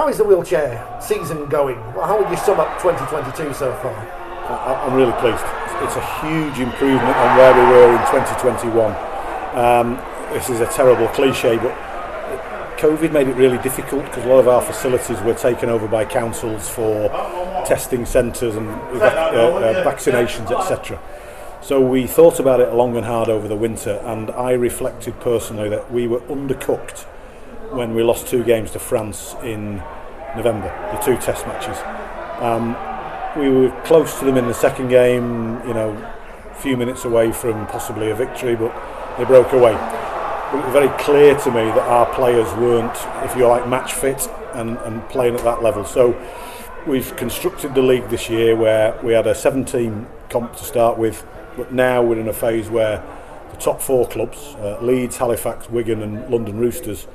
How is the wheelchair season going? Well, how would you sum up 2022 so far? I'm really pleased. It's a huge improvement on where we were in 2021. This is a terrible cliche, but COVID made it really difficult because a lot of our facilities were taken over by councils for testing centres and vaccinations, etc. So we thought about it long and hard over the winter, and I reflected personally that we were undercooked when we lost 2 games to France in November, the 2 test matches. We were close to them in the second game, a few minutes away from possibly a victory, but they broke away. But it was very clear to me that our players weren't, if you like, match fit and playing at that level. So we've constructed the league this year where we had a 7-team comp to start with, but now we're in a phase where the top 4 clubs, Leeds, Halifax, Wigan and London Roosters,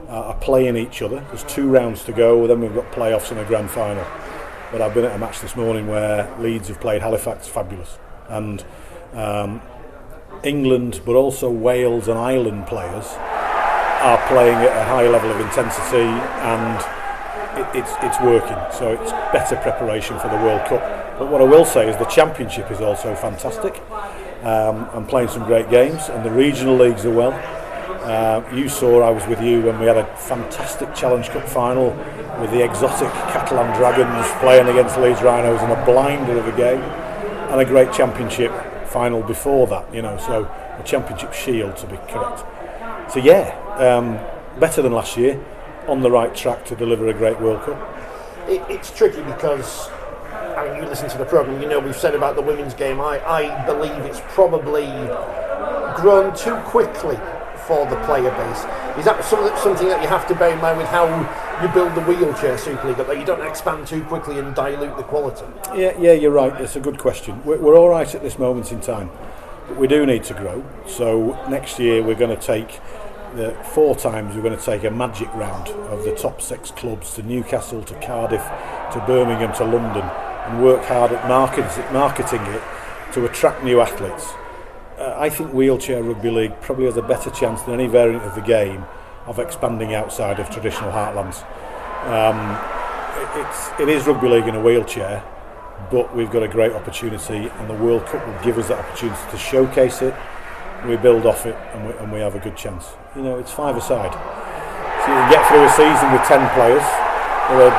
are playing each other. There's 2 rounds to go, then we've got playoffs and a grand final. But I've been at a match this morning where Leeds have played Halifax, fabulous. And England, but also Wales and Ireland players are playing at a high level of intensity, and it's working. So it's better preparation for the World Cup. But what I will say is the Championship is also fantastic. I'm playing some great games, and the regional leagues are well. You saw, I was with you when we had a fantastic Challenge Cup final with the exotic Catalan Dragons playing against Leeds Rhinos in a blinder of a game, and a great Championship final before that, so a Championship Shield to be correct. So better than last year, on the right track to deliver a great World Cup. It's tricky because, you listen to the programme, we've said about the women's game, I believe it's probably grown too quickly for the player base. Is that something that you have to bear in mind with how you build the wheelchair Super League, that you don't expand too quickly and dilute the quality? Yeah, you're right. It's a good question. We're all right at this moment in time, but we do need to grow. So next year we're going to take 4 times. We're going to take a magic round of the top 6 clubs to Newcastle, to Cardiff, to Birmingham, to London, and work hard at marketing it to attract new athletes. I think wheelchair rugby league probably has a better chance than any variant of the game of expanding outside of traditional heartlands. It is rugby league in a wheelchair, but we've got a great opportunity, and the World Cup will give us that opportunity to showcase it. We build off it, and we have a good chance. It's 5-a-side, so you can get through a season with 10 players. There are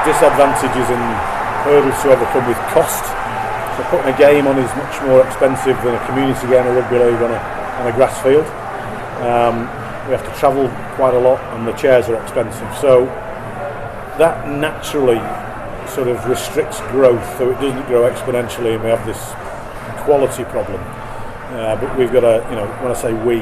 disadvantages and hurdles to overcome with cost. So putting a game on is much more expensive than a community game of rugby league on a grass field. We have to travel quite a lot, and the chairs are expensive. So that naturally sort of restricts growth, so it doesn't grow exponentially, and we have this quality problem. But we've got when I say we,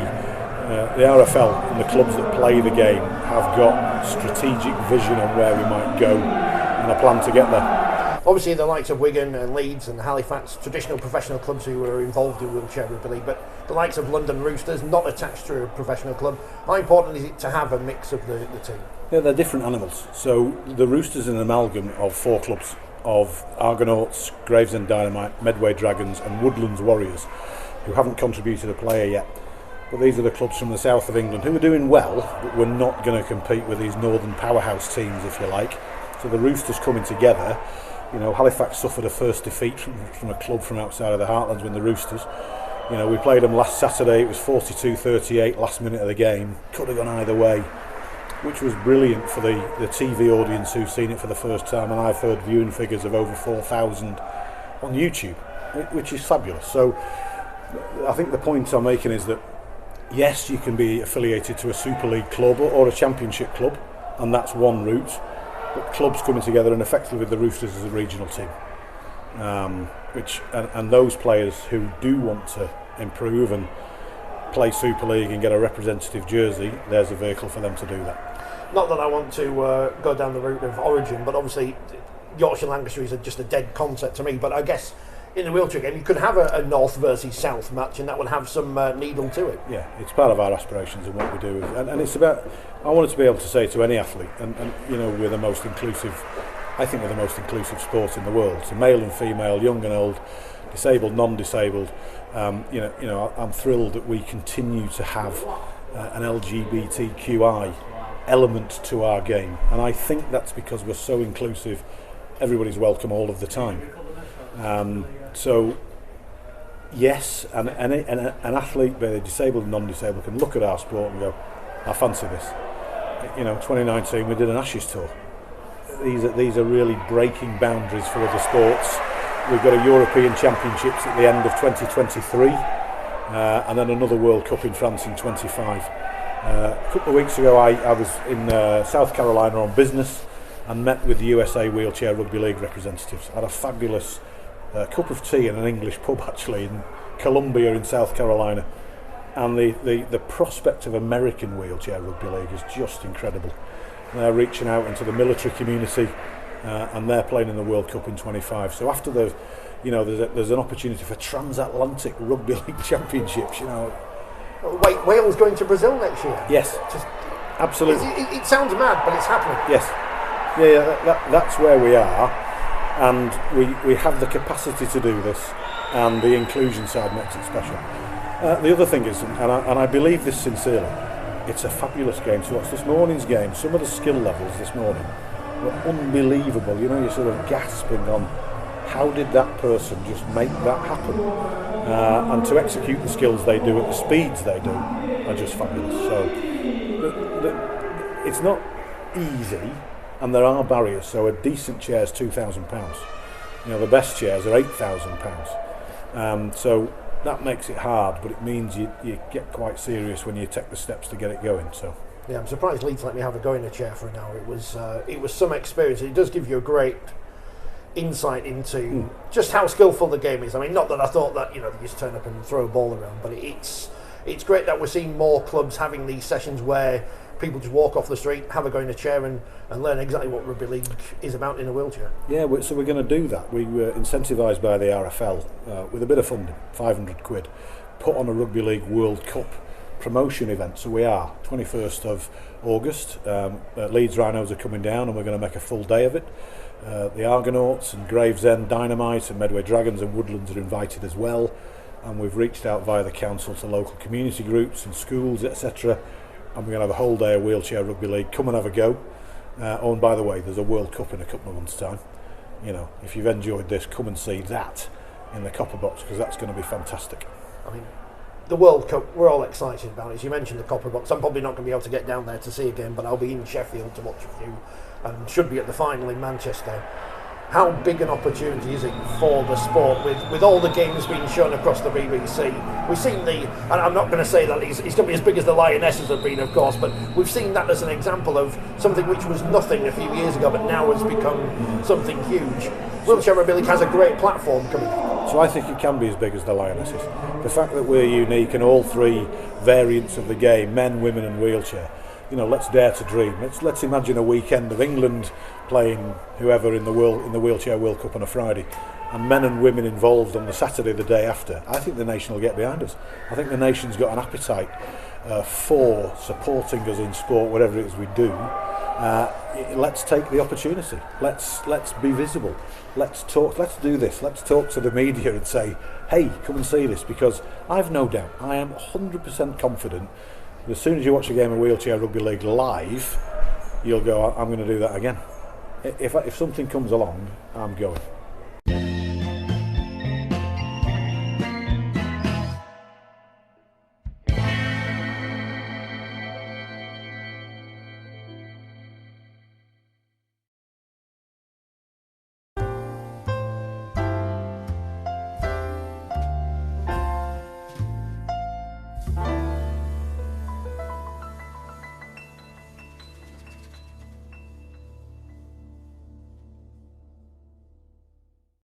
the RFL and the clubs that play the game have got strategic vision on where we might go, and a plan to get there. Obviously the likes of Wigan and Leeds and Halifax, traditional professional clubs who are involved in wheelchair rugby league, but the likes of London Roosters, not attached to a professional club. How important is it to have a mix of the team? Yeah, they're different animals. So the Roosters is an amalgam of 4 clubs, of Argonauts, Gravesend Dynamite, Medway Dragons and Woodlands Warriors, who haven't contributed a player yet. But these are the clubs from the south of England who are doing well, but we're not going to compete with these northern powerhouse teams, if you like. So the Roosters coming together. Halifax suffered a first defeat from a club from outside of the Heartlands when the Roosters. We played them last Saturday. It was 42-38, last minute of the game. Could have gone either way, which was brilliant for the TV audience who've seen it for the first time. And I've heard viewing figures of over 4,000 on YouTube, which is fabulous. So I think the point I'm making is that, yes, you can be affiliated to a Super League club or a Championship club, and that's one route. But clubs coming together, and effectively with the Roosters as a regional team, and those players who do want to improve and play Super League and get a representative jersey, there's a vehicle for them to do that. Not that I want to go down the route of origin, but obviously Yorkshire and Lancashire is just a dead concept to me. But I guess in the wheelchair game you could have a North versus South match, and that would have some needle to it. Yeah, it's part of our aspirations and what we do, and it's about, I wanted to be able to say to any athlete, and we're the most inclusive, I think we're the most inclusive sport in the world. So male and female, young and old, disabled, non-disabled. I'm thrilled that we continue to have an LGBTQI element to our game, and I think that's because we're so inclusive. Everybody's welcome all of the time. So yes, and an athlete, whether disabled or non-disabled, can look at our sport and go, I fancy this. 2019 we did an Ashes tour. These are really breaking boundaries for other sports. We've got a European Championships at the end of 2023, and then another World Cup in France in 25. A couple of weeks ago I was in South Carolina on business and met with the USA Wheelchair Rugby League representatives. I had a fabulous cup of tea in an English pub actually in Columbia in South Carolina, and the prospect of American Wheelchair Rugby League is just incredible. They're reaching out into the military community, and they're playing in the World Cup in 25. So after there's an opportunity for transatlantic rugby league championships. Wait, Wales going to Brazil next year? Yes, absolutely. It sounds mad, but it's happening. Yes, that's where we are, and we have the capacity to do this, and the inclusion side makes it special. The other thing is, and I believe this sincerely, it's a fabulous game to watch. This morning's game, some of the skill levels this morning were unbelievable. You're sort of gasping on how did that person just make that happen, and to execute the skills they do at the speeds they do are just fabulous. So it's not easy, and there are barriers. So a decent chair is £2,000. The best chairs are £8,000. So that makes it hard, but it means you get quite serious when you take the steps to get it going. So yeah, I'm surprised Leeds let me have a go in a chair for an hour. It was some experience. It does give you a great insight into just how skillful the game is. I mean, not that I thought that you just turn up and throw a ball around, but it's great that we're seeing more clubs having these sessions where people just walk off the street, have a go in a chair, and learn exactly what rugby league is about in a wheelchair. Yeah, so we're going to do that. We were incentivised by the RFL with a bit of funding, £500, put on a Rugby League World Cup promotion event. So we are 21st of August. Leeds Rhinos are coming down, and we're going to make a full day of it. The Argonauts and Gravesend Dynamite and Medway Dragons and Woodlands are invited as well, and we've reached out via the council to local community groups and schools, etc. And we're going to have a whole day of Wheelchair Rugby League. Come and have a go. And by the way, there's a World Cup in a couple of months' time. If you've enjoyed this, come and see that in the Copper Box, because that's going to be fantastic. I mean, the World Cup, we're all excited about it. As you mentioned, the Copper Box. I'm probably not going to be able to get down there to see a game, but I'll be in Sheffield to watch a few, and should be at the final in Manchester. How big an opportunity is it for the sport with all the games being shown across the BBC? We've seen and I'm not going to say that it's going to be as big as the Lionesses have been, of course, but we've seen that as an example of something which was nothing a few years ago, but now has become something huge. Wheelchair Rugby League has a great platform coming. So I think it can be as big as the Lionesses. The fact that we're unique in all three variants of the game, men, women and wheelchair, let's dare to dream. Let's imagine a weekend of England playing whoever in the Wheelchair World Cup on a Friday, and men and women involved on the Saturday the day after. I think the nation will get behind us. I think the nation's got an appetite for supporting us in sport, whatever it is we do. Let's take the opportunity. Let's be visible. Let's talk. Let's do this. Let's talk to the media and say, hey, come and see this, because I've no doubt, I am 100% confident that as soon as you watch a game of Wheelchair Rugby League live, you'll go, I'm going to do that again. If something comes along, I'm going.